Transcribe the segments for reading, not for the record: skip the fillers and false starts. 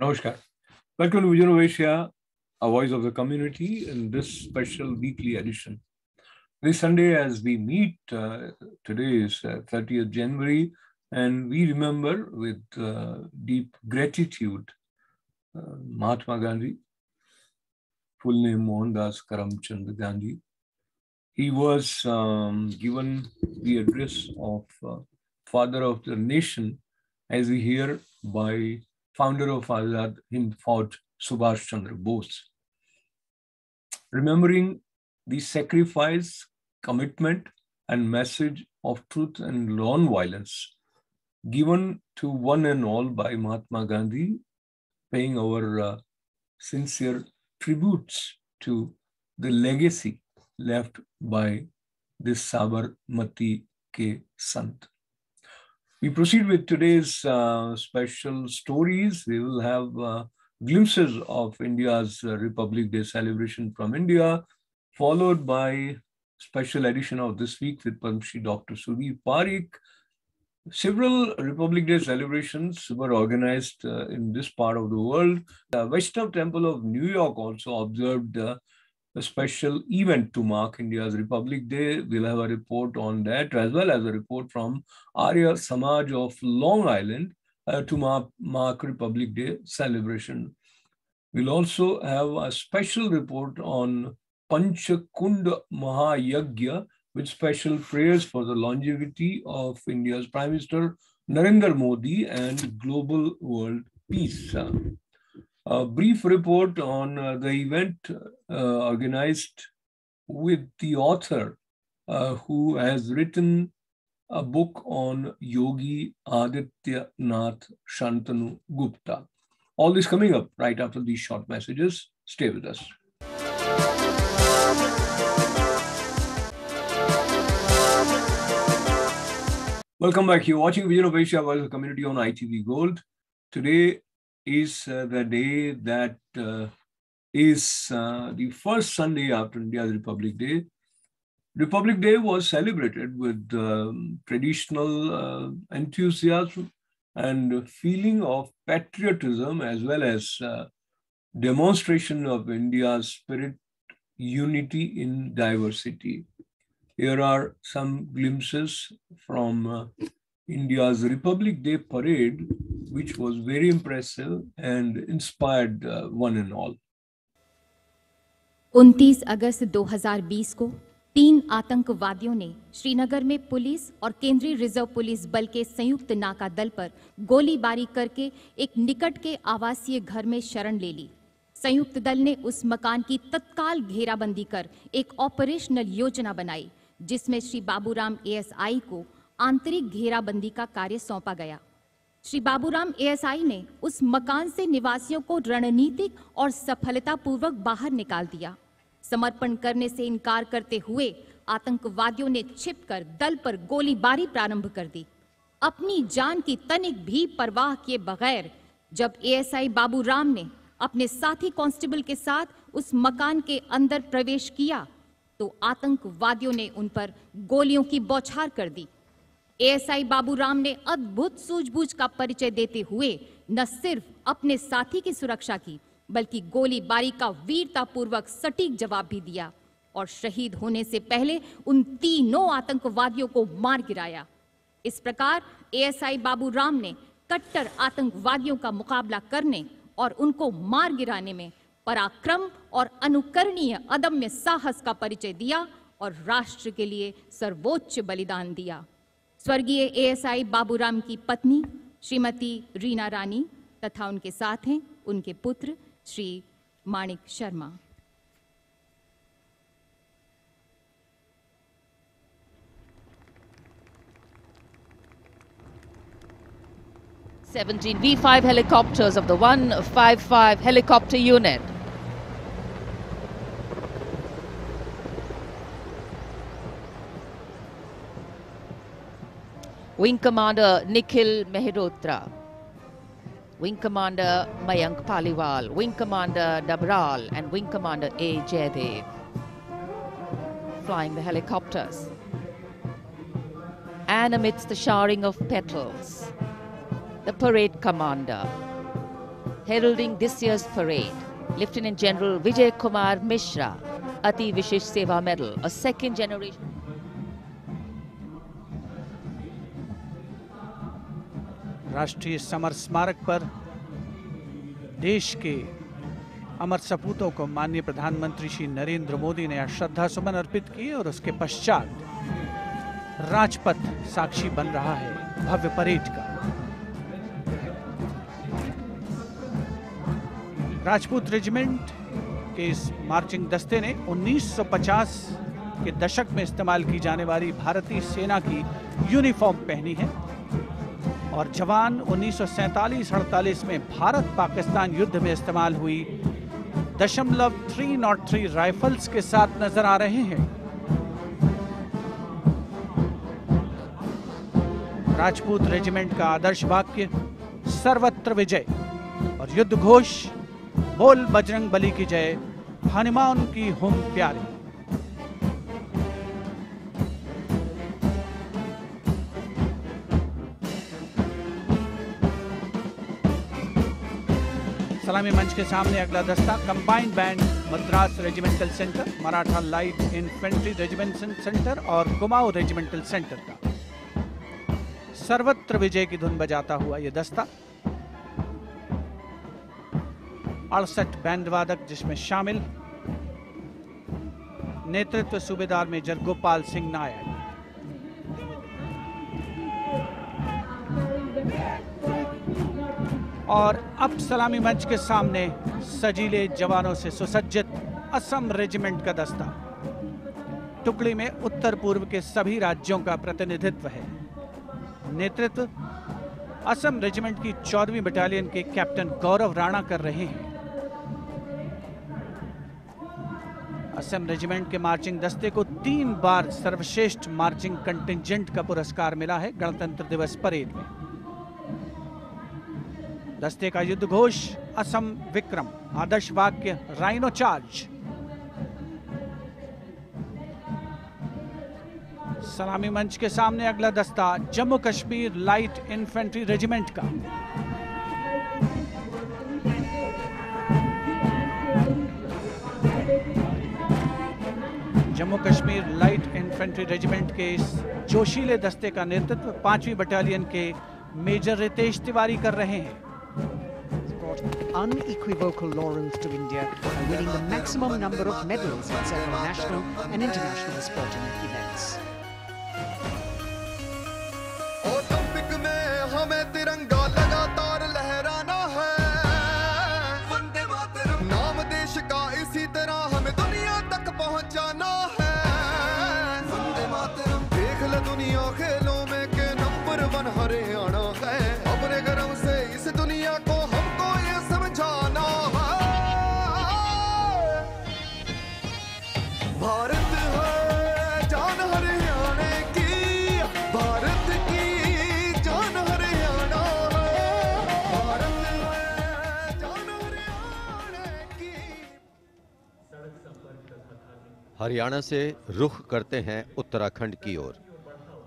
Namaskar. Welcome to Vision of Asia, a voice of the community in this special weekly edition. This Sunday, as we meet, today is 30th January, and we remember with deep gratitude Mahatma Gandhi, full name Mohandas Karamchand Gandhi. He was given the address of father of the nation, as we hear, by founder of Azad Hind Fauj, Subhash Chandra Bose. Remembering the sacrifice, commitment, and message of truth and non-violence given to one and all by Mahatma Gandhi, paying our sincere tributes to the legacy left by this Sabarmati ke Sant. We proceed with today's special stories. We will have glimpses of India's Republic Day celebration from India, followed by special edition of This Week with Padma Shri Dr. Sudhir Parikh. Several Republic Day celebrations were organized in this part of the world. The Vaishnav Temple of New York also observed a special event to mark India's Republic Day. We'll have a report on that, as well as a report from Arya Samaj of Long Island to mark Republic Day celebration. We'll also have a special report on Panchakund Mahayagya with special prayers for the longevity of India's Prime Minister Narendra Modi and global world peace. A brief report on the event organized with the author who has written a book on Yogi Adityanath Shantanu Gupta. All this coming up right after these short messages. Stay with us. Welcome back. You're watching Vision of Asia, Voice of the Community on ITV Gold. Today is the day that is the first Sunday after India's Republic Day. Republic Day was celebrated with traditional enthusiasm and feeling of patriotism, as well as demonstration of India's spirit, unity in diversity. Here are some glimpses from India's Republic Day parade, which was very impressive and inspired one and all. 29 अगस्त 2020 को 3 आतंकवादियों ने श्रीनगर में police और केंद्रीय reserve police बल के संयुक्त नाका दल पर गोलीबारी करके एक निकट के आवासीय घर में शरण ले ली। संयुक्त दल ने उस मकान की तत्काल घेराबंदी कर एक ऑपरेशनल योजना बनाई, जिसमें श्री बाबूराम एएसआई को आंतरिक घेराबंदी का कार्य सौंपा गया। श्री बाबूराम एएसआई ने उस मकान से निवासियों को रणनीतिक और सफलतापूर्वक बाहर निकाल दिया। समर्पण करने से इनकार करते हुए आतंकवादियों ने छिपकर दल पर गोलीबारी प्रारंभ कर दी। अपनी जान की तनिक भी परवाह किए बगैर जब एएसआई बाबूराम ने अपने साथी कांस्टेबल के साथ उस मकान के अंदर प्रवेश किया तो आतंकवादियों ने उन पर गोलियों की बौछार कर दी। एएसआई बाबूराम ने अद्भुत सूझबूझ का परिचय देते हुए न सिर्फ अपने साथी की सुरक्षा की, बल्कि गोलीबारी का वीरतापूर्वक सटीक जवाब भी दिया और शहीद होने से पहले उन तीनों आतंकवादियों को मार गिराया। इस प्रकार एएसआई बाबूराम ने कट्टर आतंकवादियों का मुकाबला करने और उनको मार गिराने में पराक्रम और अनुकरणीय अदम्य साहस का परिचय दिया और राष्ट्र के लिए सर्वोच्च बलिदान दिया। स्वर्गीय एएसआई बाबूराम की पत्नी श्रीमती रीना रानी तथा उनके साथ हैं उनके पुत्र श्री माणिक Sharma. V5 helicopters of the 155 helicopter unit. Wing Commander Nikhil Mehrotra, Wing Commander Mayank Paliwal, Wing Commander Dabral and Wing Commander A. Jaydev flying the helicopters. And amidst the showering of petals, the parade commander, Heralding this year's parade, Lieutenant General Vijay Kumar Mishra, Ati Vishish Seva Medal, a second generation. राष्ट्रीय summer स्मारक पर देश के अमर सपूतों को माननीय प्रधानमंत्री श्री नरेंद्र मोदी ने श्रद्धा सुमन अर्पित किए और उसके पश्चात राजपथ साक्षी बन रहा है भव्य परेड का। राजपूत रेजिमेंट के इस मार्चिंग दस्ते ने 1950 के दशक में इस्तेमाल की जाने वाली भारतीय सेना की यूनिफॉर्म पहनी है और जवान 1947-48 में भारत पाकिस्तान युद्ध में इस्तेमाल हुई .303 राइफल्स के साथ नजर आ रहे हैं। राजपूत रेजिमेंट का आदर्श वाक्य सर्वत्र विजय और युद्ध घोष बोल बजरंग बली की जय, हनुमान की हुम प्यारी। सलामी मंच के सामने अगला दस्ता combined band Madras regimental centre, Maratha light infantry regimental centre और कुमाऊं रेजिमेंटल सेंटर का सर्वत्र विजय की धुन बजाता हुआ यह दस्ता 68 बैंड वादक जिसमें शामिल नेतृत्व सूबेदार मेजर गोपाल सिंह नायक। और अब सलामी मंच के सामने सजीले जवानों से सुसज्जित असम रेजिमेंट का दस्ता। टुकड़ी में उत्तर पूर्व के सभी राज्यों का प्रतिनिधित्व है। नेतृत्व असम रेजिमेंट की 14वीं बटालियन के कैप्टन गौरव राणा कर रहे हैं। असम रेजिमेंट के मार्चिंग दस्ते को 3 बार सर्वश्रेष्ठ मार्चिंग कंटिंजेंट का पुरस्कार मिला है गणतंत्र दिवस परेड में। दस्ते का युद्ध घोष असम विक्रम, आदर्श वाक्य राइनो चार्ज। सलामी मंच के सामने अगला दस्ता Jammu Kashmir light infantry regiment का। Jammu Kashmir light infantry regiment के इस जोशीले दस्ते का नेतृत्व 5वीं बटालियन के मेजर रितेश तिवारी कर रहे हैं। Unequivocal laurels to India by winning the maximum number of medals in several national and international sporting events. Olympic में हमें तिरंगा लगातार लहराना है, वंदे मातरम नाम देश का इसी तरह हमें दुनिया तक पहुंचाना है, वंदे मातरम। देख ले दुनिया खेलों में के नंबर 1 हरियाणा है, अपने गर्व से इस दुनिया को भारत है जान हरियाणा की, भारत की जान हरियाणा है, भारत है जान हरियाणा की। हरियाणा से रुख करते हैं उत्तराखंड की ओर।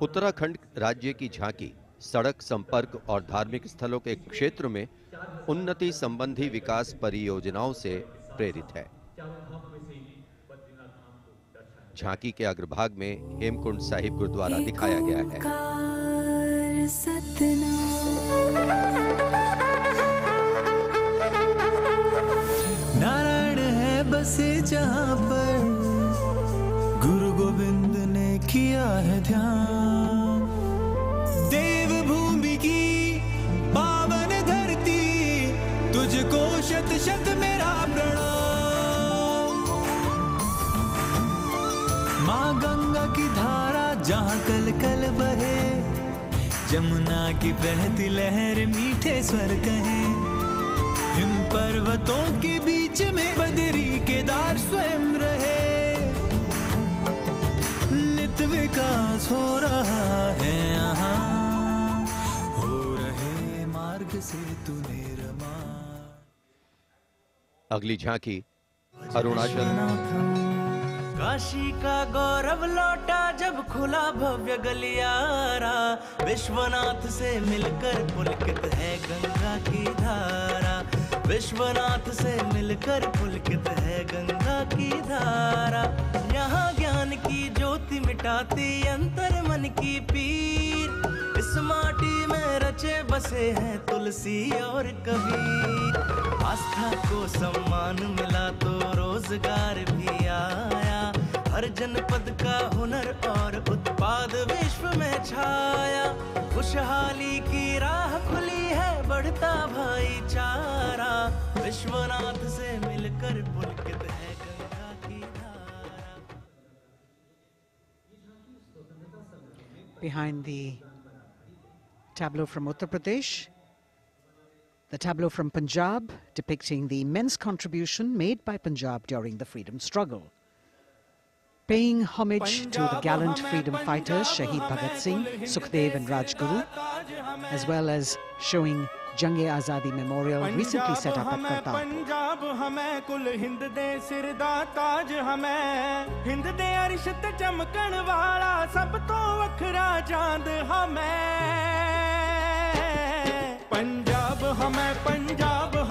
उत्तराखंड राज्य की झांकी सड़क संपर्क और धार्मिक स्थलों के क्षेत्र में उन्नति संबंधी विकास परियोजनाओं से प्रेरित है। झांकी के अग्रभाग में हेमकुंड साहिब गुरुद्वारा दिखाया गया है। नारायण है बसे जहां पर गुरु गोविंद ने किया है ध्यान, देवभूमि की पावन धरती तुझको शत शत मेरा प्रणाम। माँ गंगा की धारा जहाँ कल कल बहे, जमुना की बहती लहर मीठे स्वर कहे, हिम पर्वतों के बीच में बदरी केदार स्वयं रहे, नित विकास हो रहा है यहाँ, हो रहे मार्ग से तूने रमा। अगली झांकी अरुणाचल। काशी का गौरव लौटा जब खुला भव्य गलियारा, विश्वनाथ से मिलकर पुलकित है गंगा की धारा, विश्वनाथ से मिलकर पुलकित है गंगा की धारा। यहाँ ज्ञान की ज्योति मिटाती अंतर मन की पीर। इस माटी में रचे बसे हैं तुलसी और कबीर। आस्था को सम्मान मिला तो रोजगार भी आया। हर जनपद का हुनर और उत्पाद विश्व में छाया। खुशहाली की राह खुली है बढ़ता भाईचारा। विश्वनाथ से मिलकर पुलकित है गंगा की धारा। Behind the tableau from Uttar Pradesh, the tableau from Punjab depicting the immense contribution made by Punjab during the freedom struggle. Paying homage to the gallant freedom fighters Shahid Bhagat Singh, Sukhdev and Rajguru, as well as showing Jang-e-Azadi Memorial recently set up at Kartarpur. Punjab हमें कुल हिंद दे सिर दा ताज हमें। हिंद दे अरिश ते चमकण वाला सब तो वखरा चांद हमें। पंजाब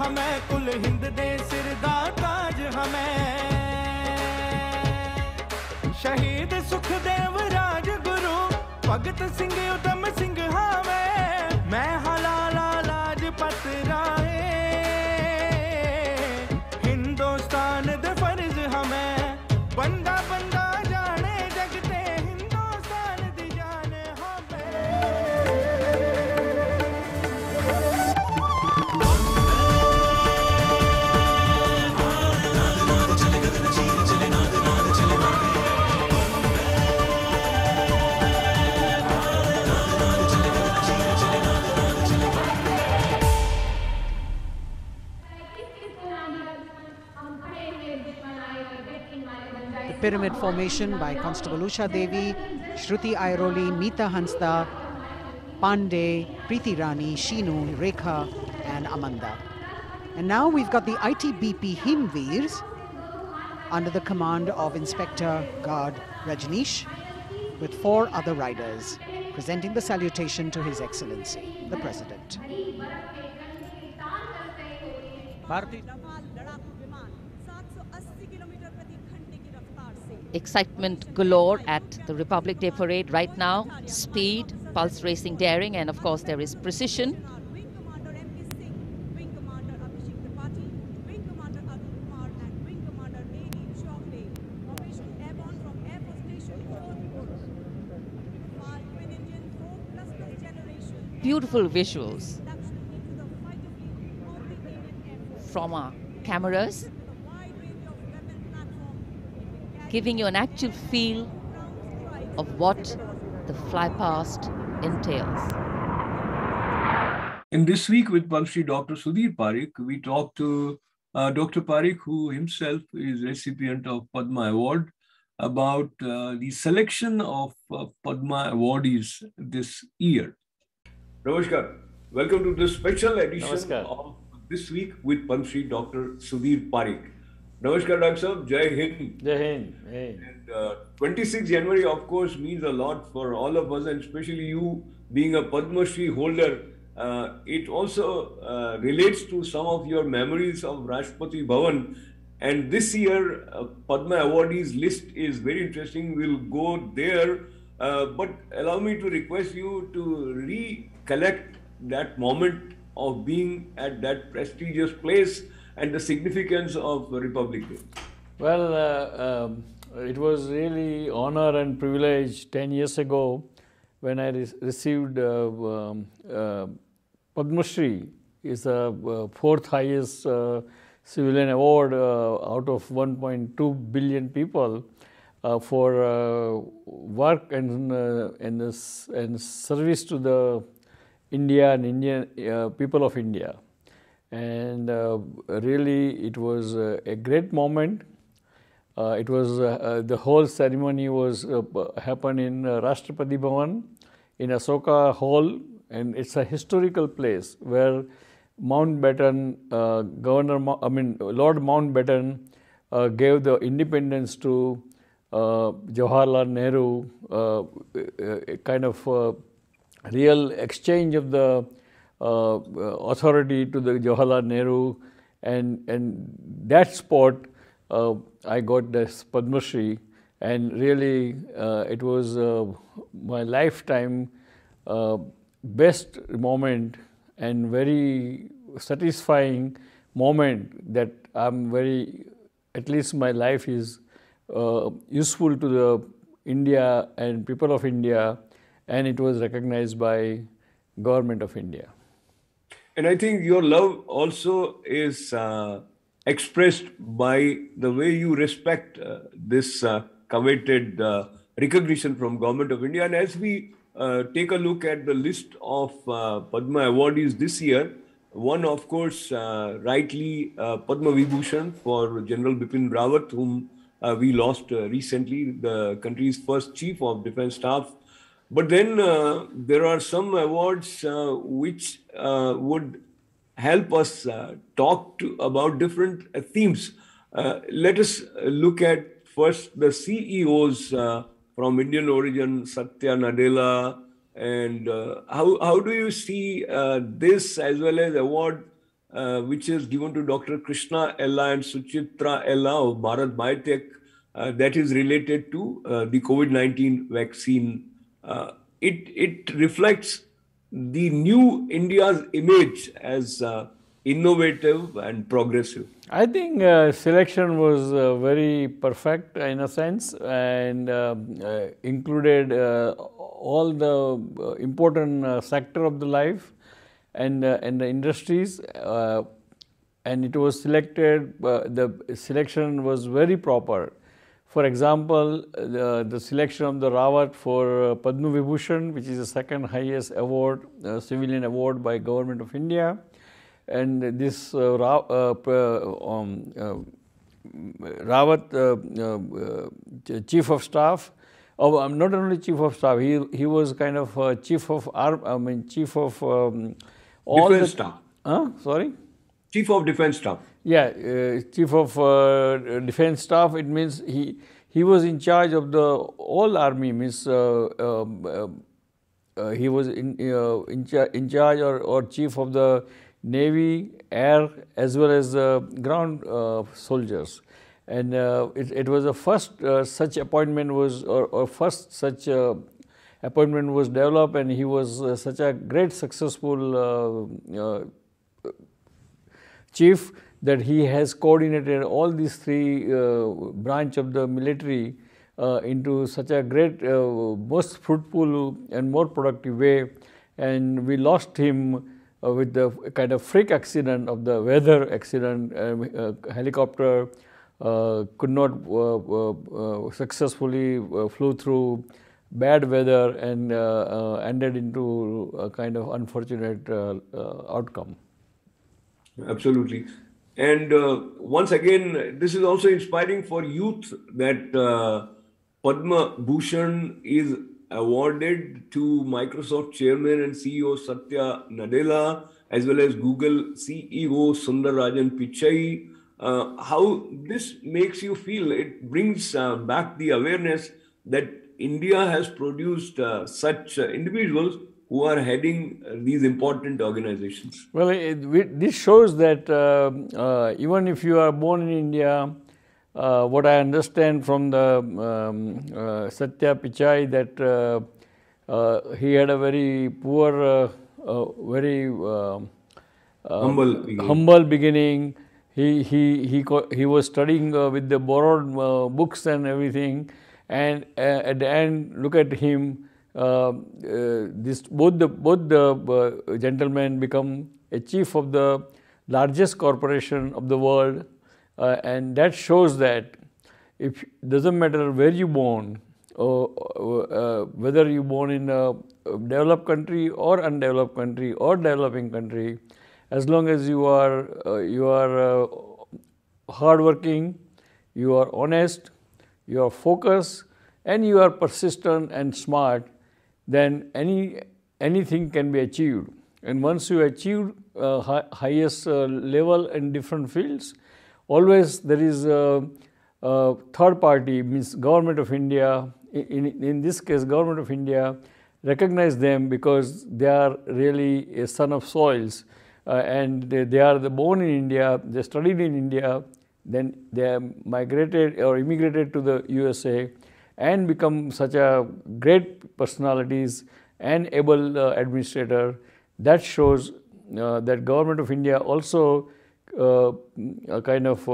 हमें कुल हिंद दे सिर दा ताज हमें। शहीद सुखदेव राजगुरु भगत सिंह उधम सिंह हावे। मैं हलाला लाजपत राय। हिंदुस्तान दे फर्ज हमें बंदा बंदा जाने जगते हिंदुस्तान दी जान हमें। The pyramid formation by Constable Usha Devi, Shruti Airoli, Meeta Hansda, Pandey, Preeti Rani, Sheenu, Rekha and Amanda. And now we've got the ITBP Himveers under the command of Inspector Guard Rajneesh with 4 other riders presenting the salutation to His Excellency, the President. Excitement galore at the Republic Day Parade right now. Speed, pulse racing, daring, and of course there is precision. Wing Commander M.K. Singh, Wing Commander Abhishek Tripathi, Wing Commander Arun Kumar and Wing Commander A.D. Chokle, Formation Airborne from Air Force Station, Jodhpur. 5 twin engine, 4++ generation. Beautiful visuals Induction into the fighter fleet of the Indian Air Force. from our cameras, With a wide range of weapon platforms, giving you an actual feel of what the fly past entails. In this week with Padmashri Dr. Sudhir Parikh, we talked to Dr. Parikh, who himself is recipient of Padma Award, about the selection of Padma awardees this year. Namaskar. Welcome to this special edition of This Week with Padmashri Dr. Sudhir Parikh. Namaskar, Dr. Sahab. Jai Hind. Jai Hind. And 26 January, of course, means a lot for all of us, and especially you being a Padma Shri holder. It also relates to some of your memories of Rashtrapati Bhavan. And this year, Padma awardees list is very interesting. We'll go there. But allow me to request you to recollect that moment of being at that prestigious place and the significance of Republic Day. Well, it was really honor and privilege 10 years ago when I received Padma Shri. Is the 4th highest civilian award out of 1.2 billion people for work and service to the India and Indian people of India. And really it was a great moment. It was the whole ceremony was happened in Rashtrapati Bhavan in Asoka Hall, and it's a historical place where Mountbatten, Lord Mountbatten gave the independence to Jawaharlal Nehru, a kind of real exchange of the authority to the Jawaharlal Nehru, and that spot I got this Padma Shri, and really it was my lifetime best moment and very satisfying moment that I'm very, at least my life is useful to the India and people of India, and it was recognized by government of India. And I think your love also is expressed by the way you respect this coveted recognition from government of India. And as we take a look at the list of Padma awardees this year, one, of course, rightly Padma Vibhushan for General Bipin Rawat, whom we lost recently, the country's first Chief of Defence Staff. But then there are some awards which would help us talk about different themes. Let us look at first the CEOs from Indian origin, Satya Nadella, and how do you see this as well as award which is given to Dr. Krishna Ella and Suchitra Ella of Bharat Biotech that is related to the COVID-19 vaccine. It reflects the new India's image as innovative and progressive. I think selection was very perfect in a sense, and included all the important sector of the life and the industries, and it was selected. The selection was very proper. For example, the selection of the Rawat for Padma Vibhushan, which is the second highest award, civilian award by Government of India, and this Rawat, Chief of Staff, not only Chief of Staff, he was kind of Chief of Chief of all Defense the Staff. Sorry. Chief of Defence Staff. Yeah, Chief of Defence Staff. It means he was in charge of the all army. Means he was in charge or chief of the Navy, Air, as well as ground soldiers. And it was the first such appointment was or first such appointment was developed, and he was such a great successful chief that he has coordinated all these three branch of the military into such a great, most fruitful and more productive way. And we lost him with the kind of freak accident of the weather accident. Helicopter could not successfully flew through bad weather and ended into a kind of unfortunate outcome. Absolutely. And once again, this is also inspiring for youth that Padma Bhushan is awarded to Microsoft Chairman and CEO Satya Nadella, as well as Google CEO Sundar Rajan Pichai. How this makes you feel? It brings back the awareness that India has produced such individuals who are heading these important organizations. Well, this shows that even if you are born in India, what I understand from the Satya Pichai, that he had a very poor, very humble beginning. He was studying with the borrowed books and everything, and at the end, look at him. Both the gentlemen become a chief of the largest corporation of the world, and that shows that if doesn't matter where you born, or whether you born in a developed country or undeveloped country or developing country, as long as you are hardworking, you are honest, you are focused, and you are persistent and smart, then anything can be achieved. And once you achieve highest level in different fields, always there is a third party, means Government of India. In this case, Government of India recognize them because they are really a son of soils. and they are born in India, they studied in India, then they are migrated or immigrated to the USA and become such a great personalities and able administrator. That shows that government of India also kind of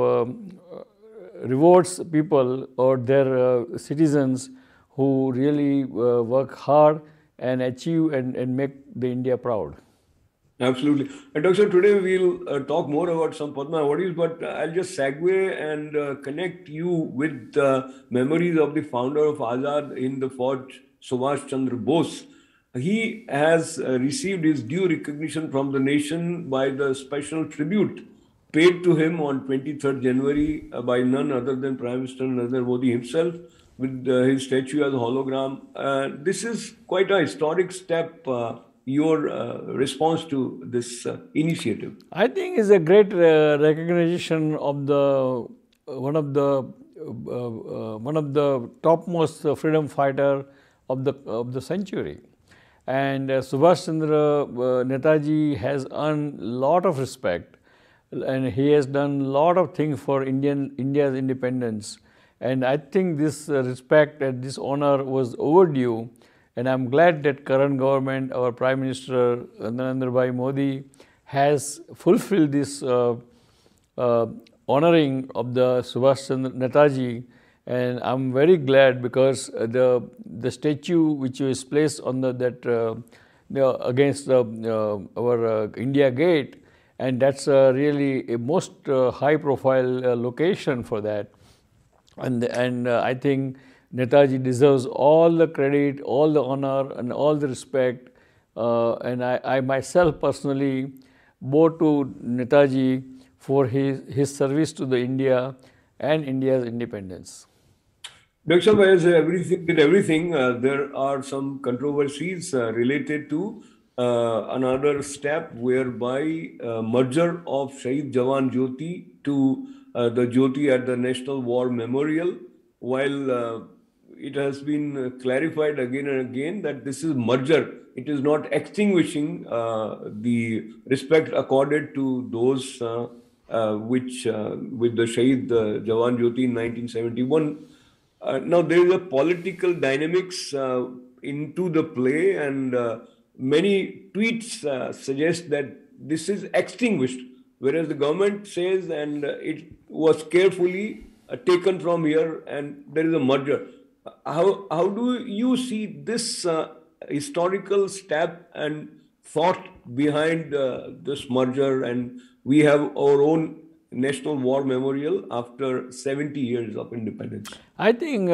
rewards people or their citizens who really work hard and achieve and make the India proud. Absolutely. And Dr. Today we'll talk more about some Padma awardees, but I'll just segue and connect you with the memories of the founder of Azad in the Fauj, Subhash Chandra Bose. He has received his due recognition from the nation by the special tribute paid to him on 23rd January by none other than Prime Minister Narendra Modi himself, with his statue as a hologram. This is quite a historic step. Your response to this initiative? I think is a great recognition of the one of the topmost freedom fighter of the century, and Subhash Chandra Netaji has earned a lot of respect, and he has done a lot of things for India's independence. And I think this respect and this honor was overdue. And I'm glad that current government, our Prime Minister Narendra Bhai Modi, has fulfilled this honoring of the Subhash Chandra Netaji. And I'm very glad because the statue which is placed on against our India Gate, and that's really a most high-profile location for that. And I think Netaji deserves all the credit, all the honor, and all the respect. And I myself personally bow to Netaji for his service to the India and India's independence. Dr. As everything, there are some controversies related to another step whereby merger of Shahid Jawan Jyoti to the Jyoti at the National War Memorial, while it has been clarified again and again that this is merger. It is not extinguishing the respect accorded to those which with the Shahid Jawan Jyoti in 1971. Now there is a political dynamics into the play, and many tweets suggest that this is extinguished, whereas the government says, and it was carefully taken from here, and there is a merger. How do you see this historical step and thought behind this merger? And we have our own National War Memorial after 70 years of independence. I think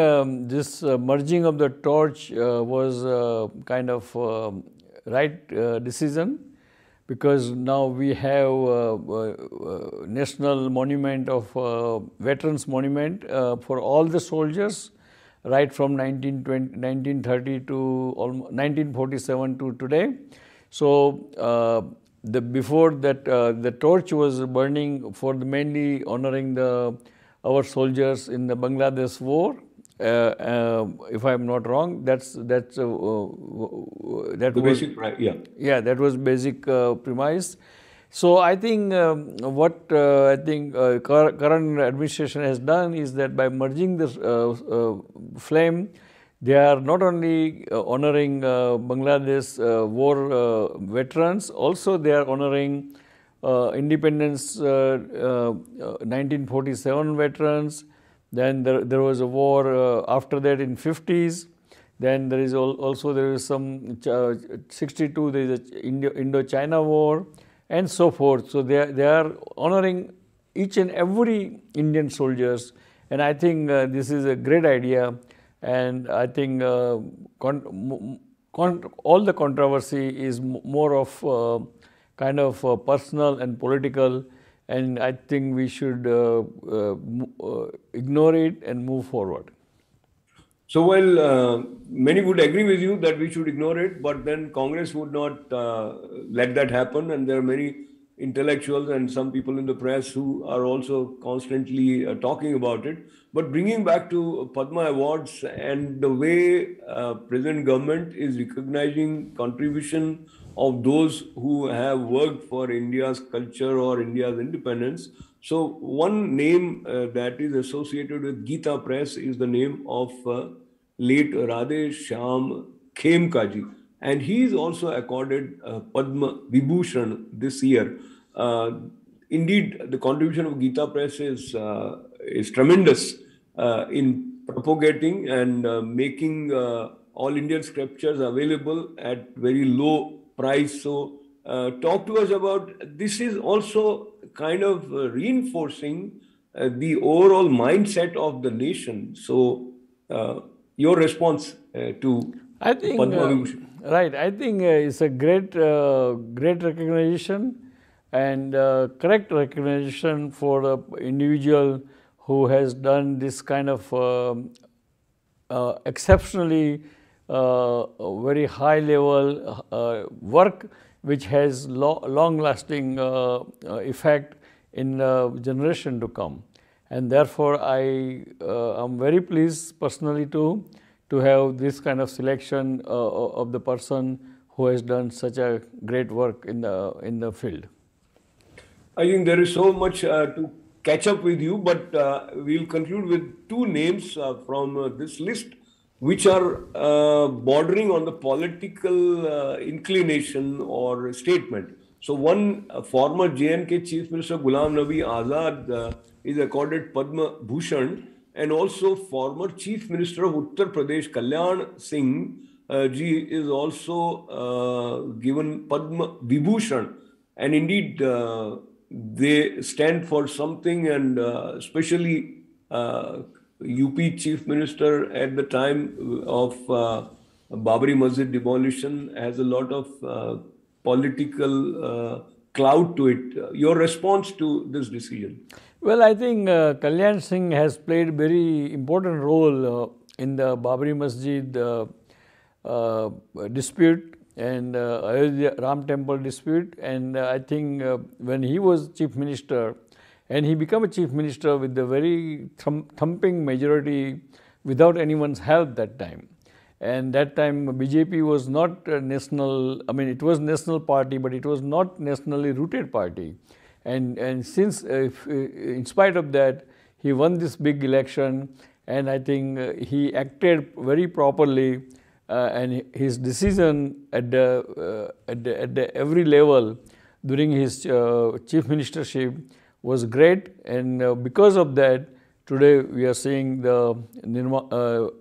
this merging of the torch was kind of right decision, because now we have national monument of veterans monument for all the soldiers, right from 1930 to 1947 to today. So before that, the torch was burning for mainly honoring our soldiers in the Bangladesh war. If I'm not wrong, that was basic, right? Yeah, that was basic premise. So I think what current administration has done is that by merging this flame, they are not only honoring Bangladesh war veterans, also they are honoring independence 1947 veterans. Then there was a war after that in 50s. Then there is some 62. There is a Indo-China war and so forth. So they are honoring each and every Indian soldiers, and I think this is a great idea. And I think all the controversy is more of kind of personal and political, and I think we should ignore it and move forward. So while many would agree with you that we should ignore it, but then Congress would not let that happen, and there are many intellectuals and some people in the press who are also constantly talking about it. But bringing back to Padma Awards and the way present government is recognizing contribution of those who have worked for India's culture or India's independence. So one name that is associated with Gita Press is the name of late Radhe Shyam Khemkaji, and he is also accorded Padma Vibhushan this year. Uh, Indeed, the contribution of Gita Press is tremendous in propagating and making all Indian scriptures available at very low price. So, talk to us about this. Is also kind of reinforcing the overall mindset of the nation. So, your response to I think, Padma Vibhushan. right, I think it's a great recognition and correct recognition for the individual who has done this kind of exceptionally very high level work which has long lasting effect in the generation to come. And therefore, I am very pleased personally to have this kind of selection of the person who has done such a great work in the field. I think there is so much to catch up with you, but we'll conclude with two names from this list, which are bordering on the political inclination or statement. So, one former JNK Chief Minister Ghulam Nabi Azad is accorded Padma Bhushan, and also former Chief Minister of Uttar Pradesh Kalyan Singh ji is also given Padma Vibhushan, and indeed they stand for something, and especially UP Chief Minister at the time of Babri Masjid demolition has a lot of political cloud to it. Your response to this decision? Well, I think Kalyan Singh has played a very important role in the Babri Masjid dispute and Ayodhya Ram Temple dispute, and I think when he was Chief Minister and he became a Chief Minister with a very thumping majority without anyone's help that time. And that time BJP was not national, I mean it was national party, but it was not nationally rooted party. And since in spite of that, he won this big election, and I think he acted very properly, and his decision at every level during his chief ministership was great, and because of that, today we are seeing the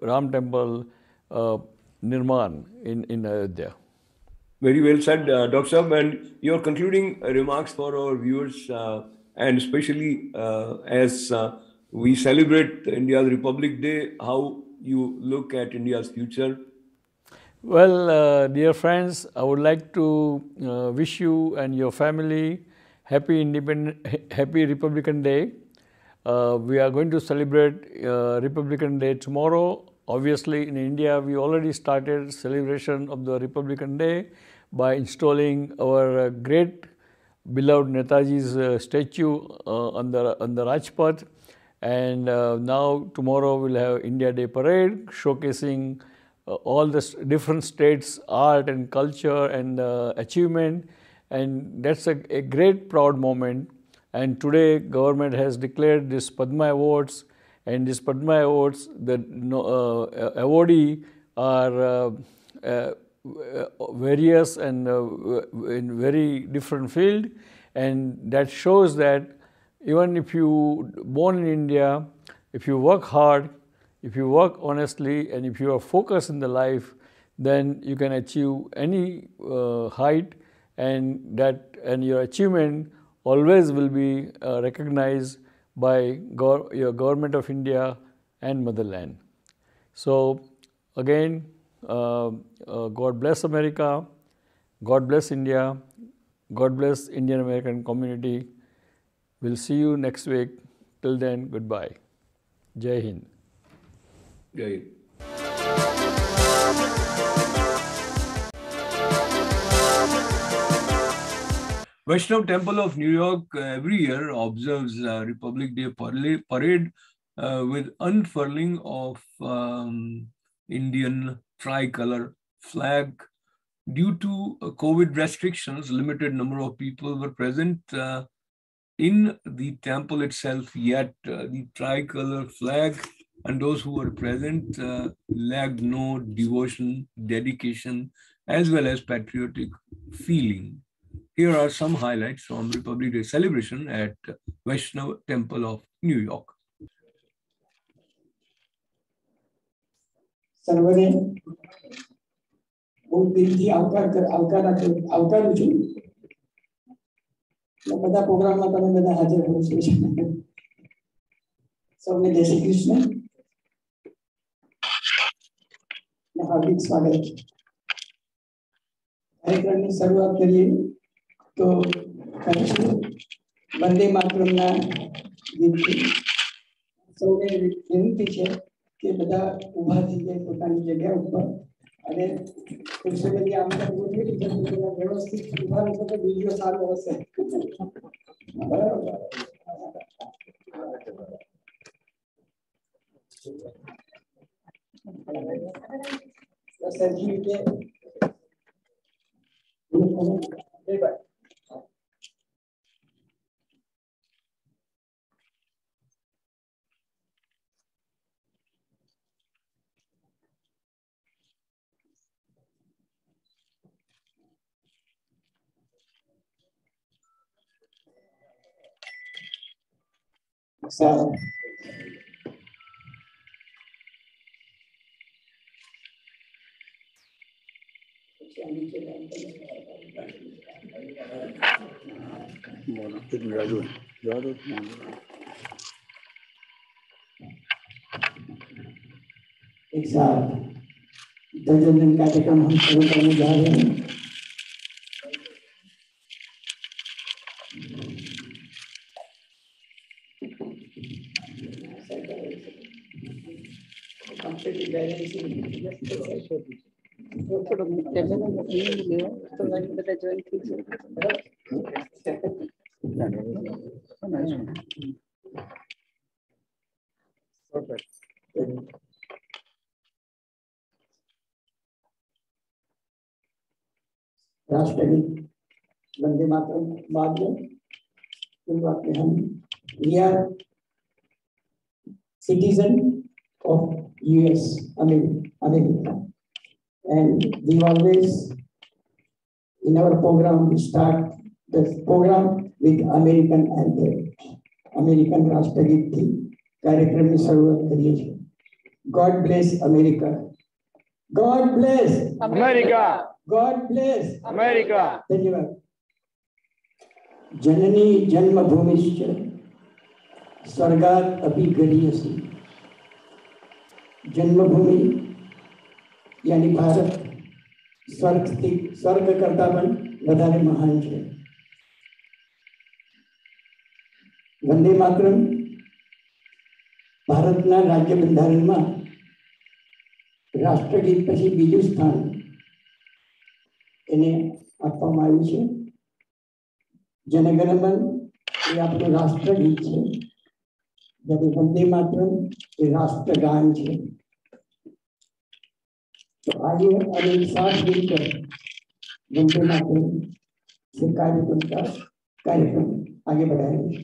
Ram Temple Nirman in Ayodhya. Very well said, Dr. Saab. And your concluding remarks for our viewers, and especially as we celebrate India's Republic Day, how you look at India's future? Well, dear friends, I would like to wish you and your family happy Republican Day. We are going to celebrate Republican Day tomorrow. Obviously, in India, we already started celebration of the Republican Day by installing our great beloved Netaji's statue on the Rajpath, and now tomorrow we'll have India Day parade showcasing all the different states' art and culture and achievement, and that's a great proud moment. And today government has declared this Padma Awards, and these Padma Awards, the awardee are various and in very different field, and that shows that even if you born in India, if you work hard, if you work honestly, and if you are focused in the life, then you can achieve any height, and your achievement always will be recognized by your government of India and motherland. So again, God bless America, God bless India, God bless Indian American community. We'll see you next week. Till then, goodbye. Jai Hind. Jai Hind. Vaishnav Temple of New York every year observes Republic Day parade with unfurling of Indian tricolor flag Due to COVID restrictions, limited number of people were present in the temple itself, yet the tricolor flag and those who were present lacked no devotion, dedication, as well as patriotic feeling. Here are some highlights from Republic Day celebration at Vaishnav Temple of New York. સર્વને બહુ દિલથી આવકારું છું. બધા પ્રોગ્રામમાં તમે બધા હાજર હો છો. સૌને જય શ્રી કૃષ્ણ. હાર્દિક સ્વાગત. કાર્યક્રમની શરૂઆત કરીએ તો વંદે માતરમના ગીતથી સૌને વિનંતી છે કે બધા ઊભા થઈ જાય પોતાની જગ્યા ઉપર અને ખુરશીમાંથી આમ ગોઠવી વ્યવસ્થિત ઊભા રહેશો તો વિડીયો સારો હશે. બરાબર. સરખી રીતે સારું. एक साथ ध्वजवंदन कार्यक्रम हम शुरू करने जा रहे हैं. राष्ट्रगीत वंदे मातरम बाद में शुरुआत में हम we are citizen of US America and we always in our program we start the program with American anthem. American राष्ट्रगीत थी कार्यक्रम में शुरुआत करिए. God bless America. God bless America. God bless America. धन्यवाद. जननी जन्मभूमिश्च स्वर्गात् अपि गरीयसी. जन्मभूमि यानी भारत स्वर्ग करता पण વધારે મહાન છે. વંદે માતરમ ભારતના રાજ્ય બંધારણમાં રાષ્ટ્રગીત પછી બીજું સ્થાન એને આપવામાં આવ્યું છે. જનગણમન એ આપણું રાષ્ટ્રગીત છે જ્યારે વંદે માતરમ એ રાષ્ટ્રગાન છે. तो आइए और एक साथ मिलकर वंदे मातरम से कार्यक्रम आगे बढ़ाएंगे.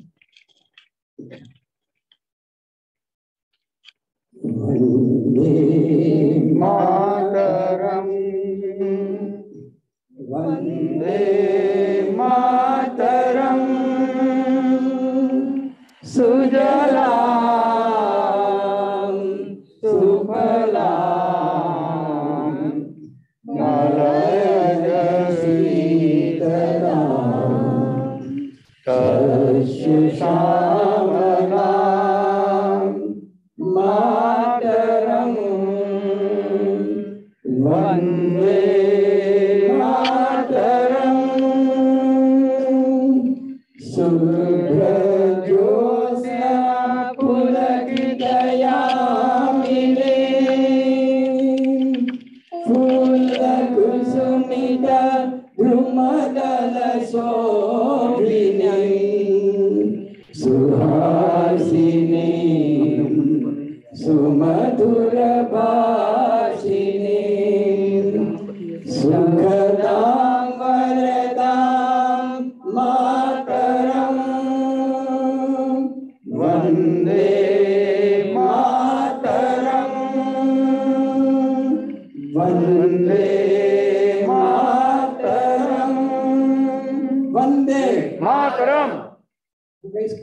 वंदे मातरम वंदे मातरम सुजलाम सुफलाम मलयज शीतलाम शस्य श्यामलाम मातरम वंदे मातरम शुभ्रज्योत्स्ना पुलकितयामिनी फूलकुसुमिता द्रुमदलशोभिनी सुहासिनी सुमधुरभाषिनी सुखदा मातरम।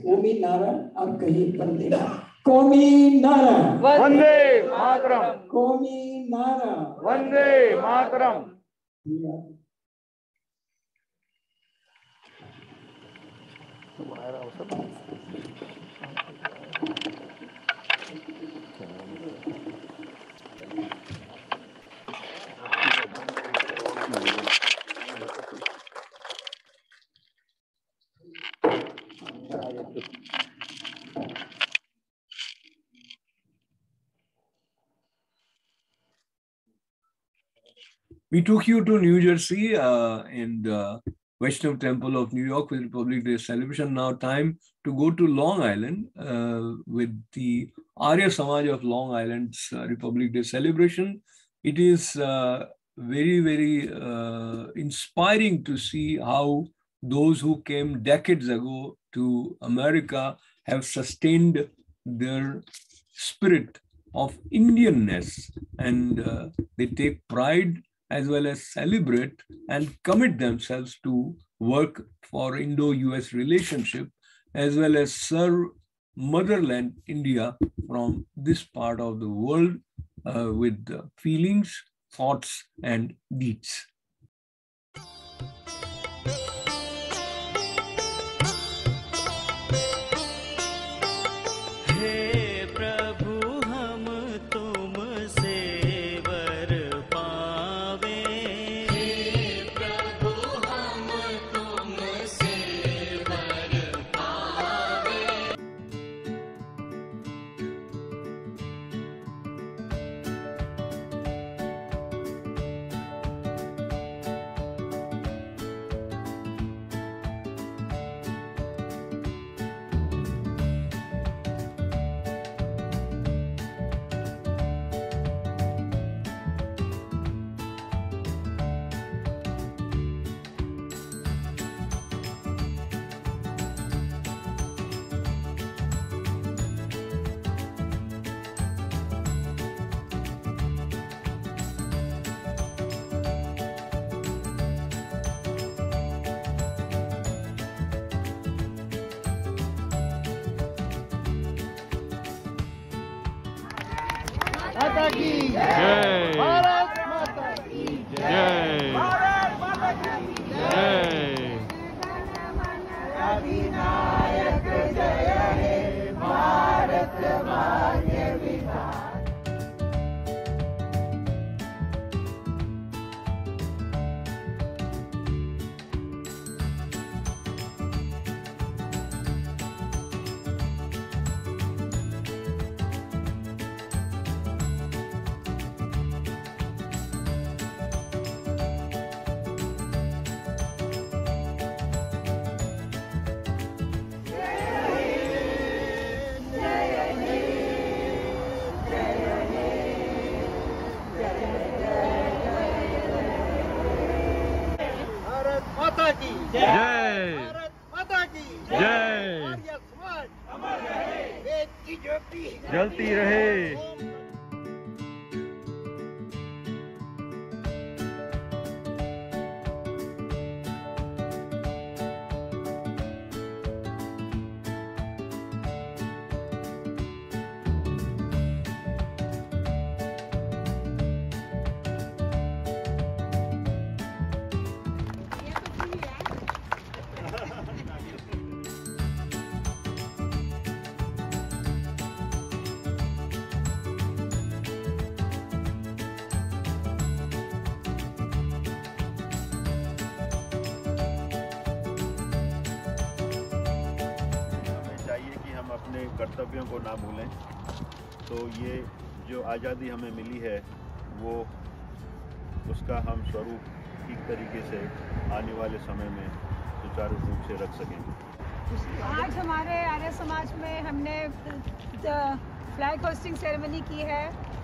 कौमी नारा आप कहीं पर देना, कौमी नारा वंदे मातरम, कौमी नारा Vande Mataram. We took you to New Jersey and Vaishnav Temple of New York with Republic Day celebration. Now time to go to Long Island with the Arya Samaj of Long Island's Republic Day celebration. It is very, very inspiring to see how those who came decades ago to America have sustained their spirit of Indianness, and they take pride as well as celebrate and commit themselves to work for Indo-US relationship, as well as serve motherland India from this part of the world with feelings, thoughts, and deeds. माता की जय, भारत माता की जय, भारत माता की जय। अधिनायक जय हे भारत भाग्य विधाता। माता की जय, भारत माता की जय, अमर रहे, वेद की ज्योति जलती रहे। अपने कर्तव्यों को ना भूलें। तो ये जो आज़ादी हमें मिली है वो उसका हम स्वरूप ठीक तरीके से आने वाले समय में सुचारू रूप से रख सकेंगे। आज हमारे आर्य समाज में हमने फ्लैग होस्टिंग सेरेमनी की है।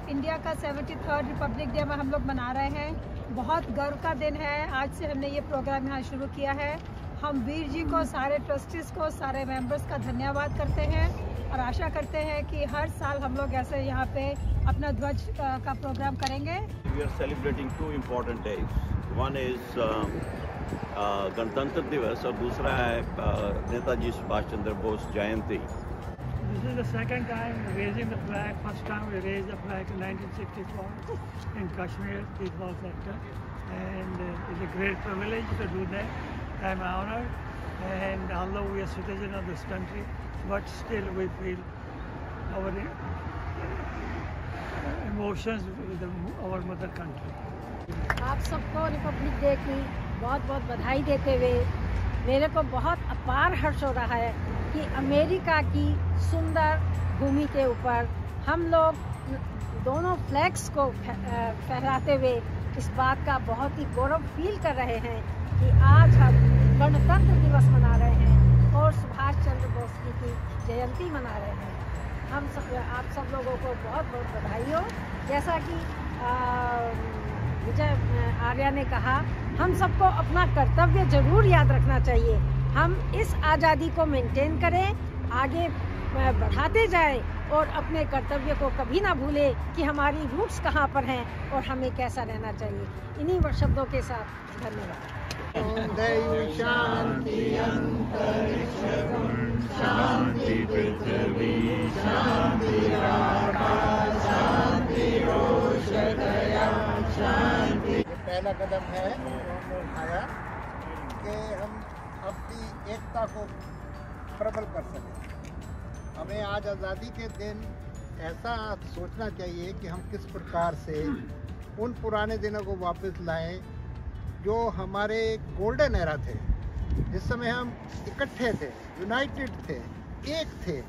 इंडिया का 73rd रिपब्लिक डे में हम लोग मना रहे हैं। बहुत गर्व का दिन है। आज से हमने ये प्रोग्राम यहाँ शुरू किया है। हम वीर जी को, सारे ट्रस्टीज को, सारे मेंबर्स का धन्यवाद करते हैं और आशा करते हैं कि हर साल हम लोग ऐसे यहाँ पे अपना ध्वज का प्रोग्राम करेंगे। We are celebrating two important days. One is गणतंत्र दिवस और दूसरा है नेताजी सुभाष चंद्र बोस जयंती। This is the second time raising the flag. First time we raised the flag in 1964 in Kashmir, Peaceful sector, and it's a great privilege to do that. I'm honored, and although we are citizens of this country, but still we feel our emotions with our mother country. आप सबको Republic day की बहुत बहुत बधाई देते हुए मेरे को बहुत अपार हर्ष हो रहा है कि अमेरिका की सुंदर भूमि के ऊपर हम लोग दोनों फ्लैग्स को फहराते हुए इस बात का बहुत ही गौरव फील कर रहे हैं कि आज हम गणतंत्र दिवस मना रहे हैं और सुभाष चंद्र बोस जी की जयंती मना रहे हैं। आप सब लोगों को बहुत बहुत बधाई हो। जैसा कि विजय आर्या ने कहा, हम सबको अपना कर्तव्य जरूर याद रखना चाहिए। हम इस आज़ादी को मेंटेन करें, आगे बढ़ाते जाएं और अपने कर्तव्य को कभी ना भूलें कि हमारी रूट्स कहाँ पर हैं और हमें कैसा रहना चाहिए। इन्हीं शब्दों के साथ धन्यवाद। शांति अंतरिक्ष शांति पृथ्वी शांति आकाश शांति शांति। पहला कदम है उठाया कि हम अपनी एकता को प्रबल कर सकें। हमें आज आज़ादी के दिन ऐसा सोचना चाहिए कि हम किस प्रकार से उन पुराने दिनों को वापस लाएं जो हमारे गोल्डन एरा थे, जिस समय हम इकट्ठे थे, यूनाइटेड थे, एक थे।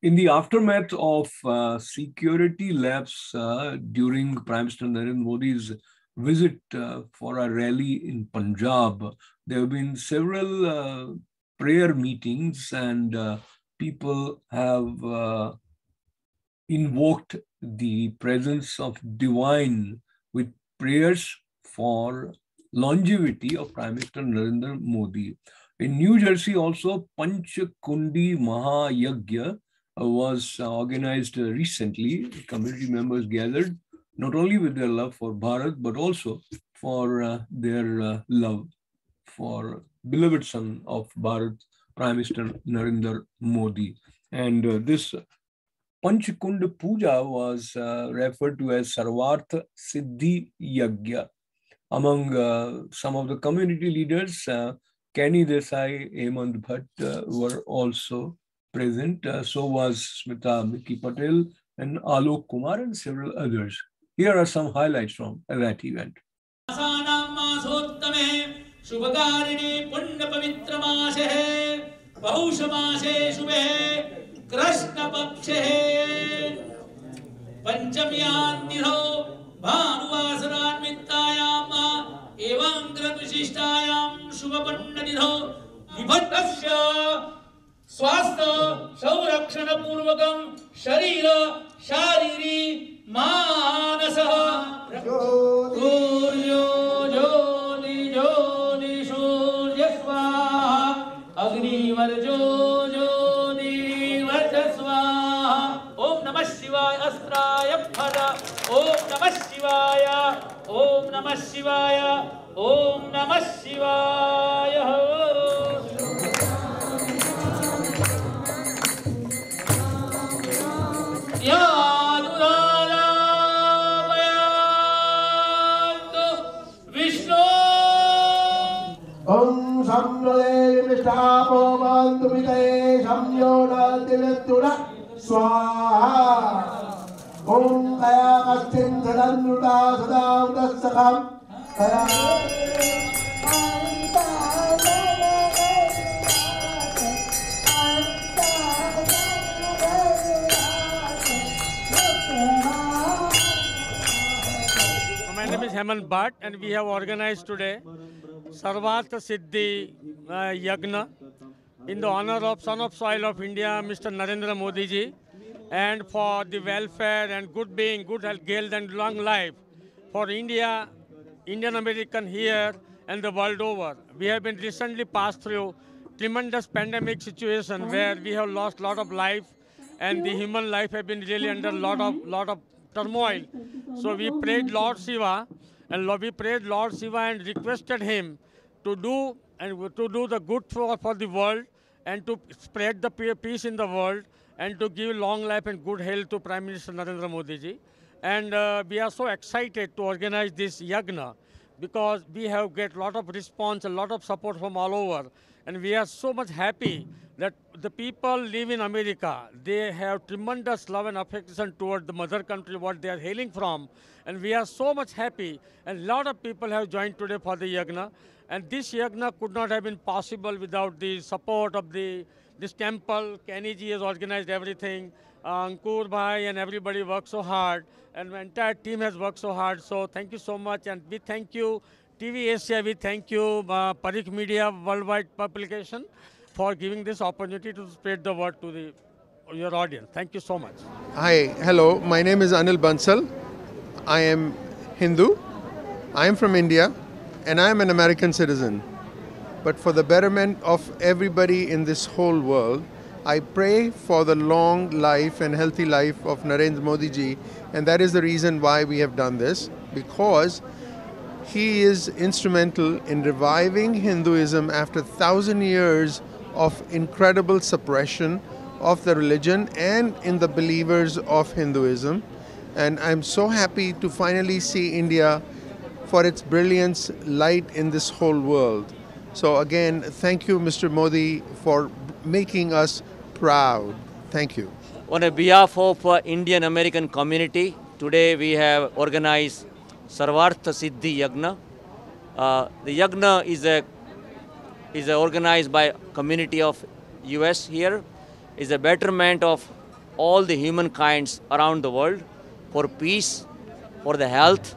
In the aftermath of security lapse during Prime Minister Narendra Modi's visit for a rally in Punjab, there have been several prayer meetings and people have invoked the presence of divine with prayers for longevity of Prime Minister Narendra Modi. In New Jersey also, Panch Kundi Mahayagya was organized recently. Community members gathered not only with their love for Bharat, but also for their love for beloved son of Bharat, Prime Minister Narendra Modi. And this Panchakund Puja was referred to as Sarvartha Siddhi Yagya. Among some of the community leaders, Kenny Desai, Hemant Bhatt were also present. So was Smita Miki Patel and Alok Kumar and several others. Here are some highlights from that event. शुभकारिणी पुण्य पवित्र मासे है पौष मासे शुभे कृष्ण पक्षे पंचम्यान्तिथो भानुवासरान्वितायाम एवं ग्रहविशिष्टायाम शुभ पुण्यतिथो विभक्तस्य स्वास्थ्य संरक्षण पूर्वकं शरीर शारीरी मानसः अग्निवर्जो स्वाहा। ओम नमः शिवाय अस्त्राय फल। ओम नमः शिवाय। ओम नमः शिवाय। ओम नमः शिवाय। Om Samrade Mishtapo Bandumite Samyona Diletura Swaha. Om Kaya Kastin Sadanduta Sadauda Sakam Kaya. My name is Hemant Bhatt and we have organized today Sarvartha Siddhi Yagna in the honor of Son of Soil of India, Mr. Narendra Modi ji, and for the welfare and good being, good health, and long life for India, Indian American here and the world over. We have been recently passed through tremendous pandemic situation where we have lost a lot of life and the human life have been really under lot of turmoil. So we prayed Lord Shiva and we prayed Lord Shiva and requested him to do the good for the world and to spread the peace in the world and to give long life and good health to Prime Minister Narendra Modi ji. And we are so excited to organize this yagna because we have get a lot of response, a lot of support from all over. And we are so much happy that the people live in America. They have tremendous love and affection toward the mother country, what they are hailing from. And we are so much happy. And a lot of people have joined today for the yagna. And this yagna could not have been possible without the support of this temple. Kenny ji has organized everything. Ankur bhai and everybody worked so hard. And the entire team has worked so hard. So thank you so much. And we thank you, TV Asia, we thank you, Parikh Media Worldwide Publication, for giving this opportunity to spread the word to your audience. Thank you so much. Hi, hello. My name is Anil Bansal. I am Hindu. I am from India. And I am an American citizen. But for the betterment of everybody in this whole world, I pray for the long life and healthy life of Narendra Modi ji, and that is the reason why we have done this, because he is instrumental in reviving Hinduism after 1,000 years of incredible suppression of the religion and in the believers of Hinduism. And I'm so happy to finally see India for its brilliance light in this whole world. So again, thank you, Mr. Modi, for making us proud. Thank you. On behalf of Indian American community, today we have organized Sarvartha Siddhi Yagna. The Yagna is organized by community of US here. Is a betterment of all the humankinds around the world for peace, for the health,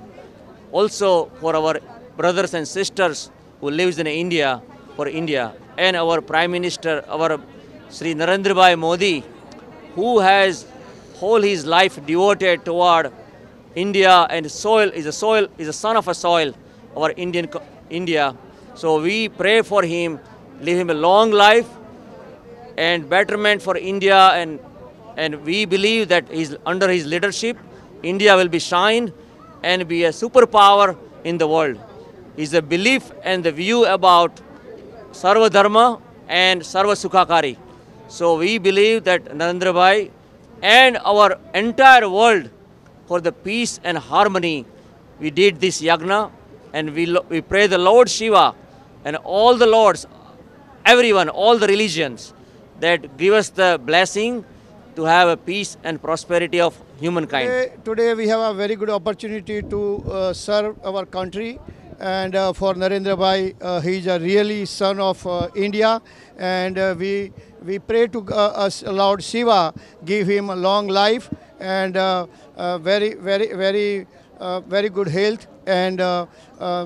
also for our brothers and sisters who lives in India, for India, and our Prime Minister, our Sri Narendra Bhai Modi, who has whole his life devoted toward India, and soil is a son of a soil, our India. So we pray for him, leave him a long life and betterment for India, and we believe that under his leadership, India will be shine and be a superpower in the world. Is a belief and the view about Sarva Dharma and Sarva Sukhakari. So we believe that Narendra Bhai and our entire world, for the peace and harmony, we did this yagna, and we pray the Lord Shiva and all the lords, everyone, all the religions, that give us the blessing to have a peace and prosperity of humankind. Today we have a very good opportunity to serve our country, and for Narendra Bhai, he is a really son of India, and we pray to Lord Shiva, give him a long life and very good health, and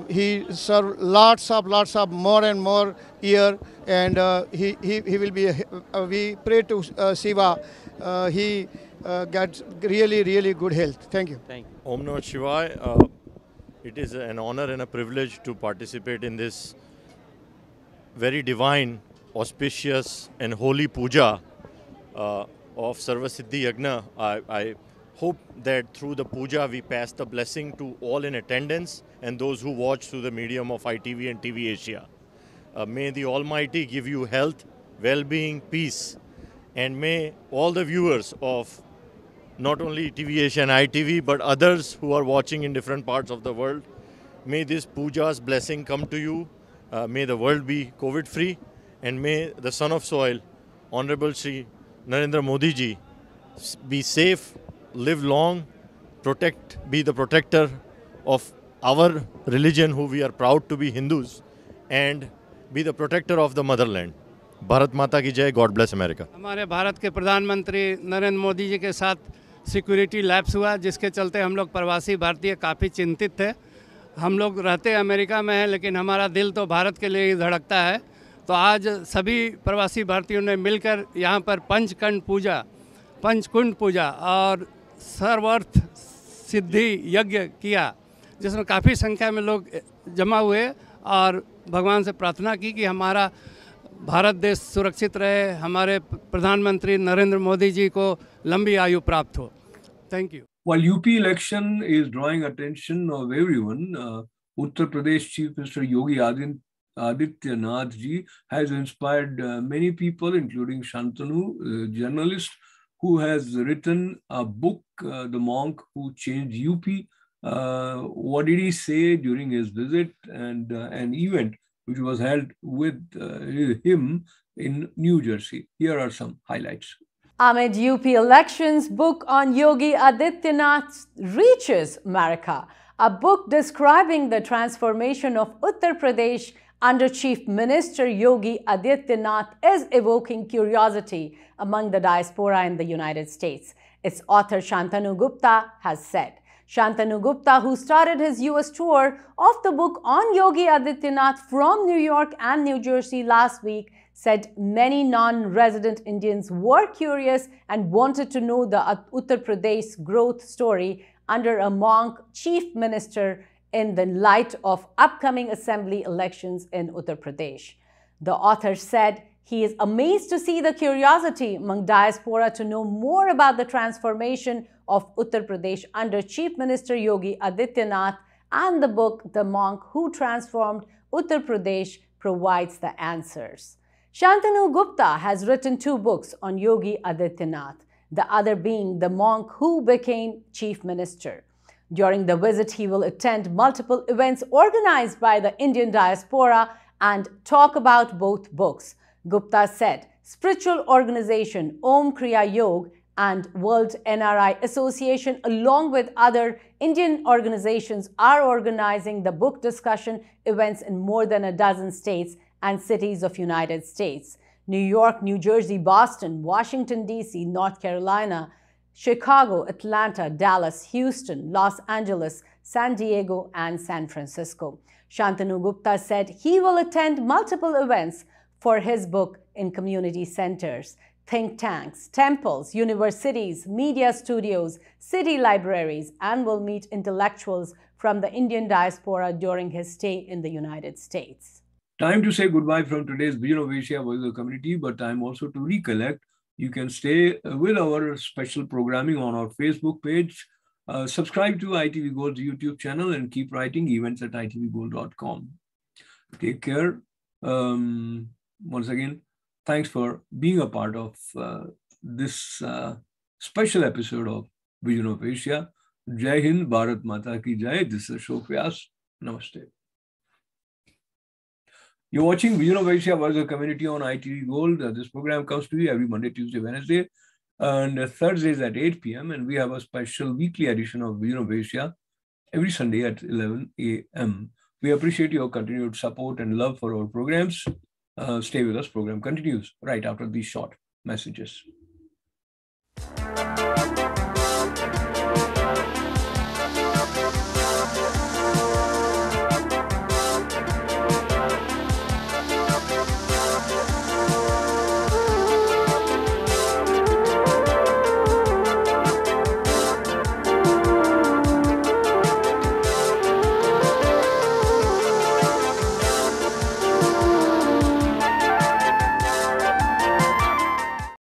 he serve lots of more and more year, and he will be. We pray to Shiva. He gets really good health. Thank you. Thank you. Om Namah Shivaya. It is an honor and a privilege to participate in this very divine, auspicious and holy puja of Sarva Siddhi Yagna. I hope that through the puja we pass the blessing to all in attendance and those who watch through the medium of ITV and TV Asia. May the Almighty give you health, well-being, peace, and may all the viewers of not only TV Asia and ITV, but others who are watching in different parts of the world, may this puja's blessing come to you. May the world be COVID-free, and may the son of soil, Honorable Shri Narendra Modi ji, be safe, live long, be the protector of our religion, who we are proud to be Hindus, and be the protector of the motherland. Bharat माता की जय. God bless America. हमारे भारत के प्रधानमंत्री नरेंद्र मोदी जी के साथ security lapse हुआ, जिसके चलते हम लोग प्रवासी भारतीय काफ़ी चिंतित थे. हम लोग रहते अमेरिका में हैं, लेकिन हमारा दिल तो भारत के लिए ही धड़कता है. तो आज सभी प्रवासी भारतीयों ने मिलकर यहाँ पर पंचकुंड पूजा और सर्वार्थ सिद्धि यज्ञ किया, जिसमें काफ़ी संख्या में लोग जमा हुए और भगवान से प्रार्थना की कि हमारा भारत देश सुरक्षित रहे, हमारे प्रधानमंत्री नरेंद्र मोदी जी को लंबी आयु प्राप्त हो। Thank you. While UP election is drawing attention of everyone, Uttar Pradesh Chief Minister Yogi Adityanath ji has inspired many people, including Shantanu, a journalist who has written a book, The Monk Who Changed UP. What did he say during his visit and an event which was held with him in New Jersey? Here are some highlights. Amid UP elections, book on Yogi Adityanath reaches America. A book describing the transformation of Uttar Pradesh under Chief Minister Yogi Adityanath is evoking curiosity among the diaspora in the United States. Its author Shantanu Gupta has said. Shantanu Gupta, who started his US tour of the book on Yogi Adityanath from New York and New Jersey last week, said many non-resident Indians were curious and wanted to know the Uttar Pradesh growth story under a monk chief minister in the light of upcoming assembly elections in Uttar Pradesh. The author said he is amazed to see the curiosity among diaspora to know more about the transformation of Uttar Pradesh under Chief Minister Yogi Adityanath, and the book The Monk Who Transformed Uttar Pradesh provides the answers. Shantanu Gupta has written 2 books on Yogi Adityanath, the other being The Monk Who Became Chief Minister. During the visit, he will attend multiple events organized by the Indian diaspora and talk about both books. Gupta said spiritual organization Om Kriya Yog and World NRI Association, along with other Indian organizations, are organizing the book discussion events in more than a dozen states and cities of United States: New York, New Jersey, Boston, Washington, D.C., North Carolina, Chicago, Atlanta, Dallas, Houston, Los Angeles, San Diego, and San Francisco. Shantanu Gupta said he will attend multiple events for his book in community centers, think tanks, temples, universities, media studios, city libraries, and will meet intellectuals from the Indian diaspora during his stay in the United States. Time to say goodbye from today's Vision of Asia Voice community, but time also to recollect. You can stay with our special programming on our Facebook page. Subscribe to ITV Gold's YouTube channel and keep writing events@itvgold.com. Take care. Once again, thanks for being a part of this special episode of Vision of Asia. Jai Hind, Bharat Mata Ki Jai. This is Ashok Vyas. Namaste. You're watching Vision of Asia Voice community on ITV Gold. This program comes to you every Monday, Tuesday, Wednesday, and Thursdays at 8 p.m. And we have a special weekly edition of Vision of Asia every Sunday at 11 a.m. We appreciate your continued support and love for our programs. Stay with us. Program continues right after these short messages.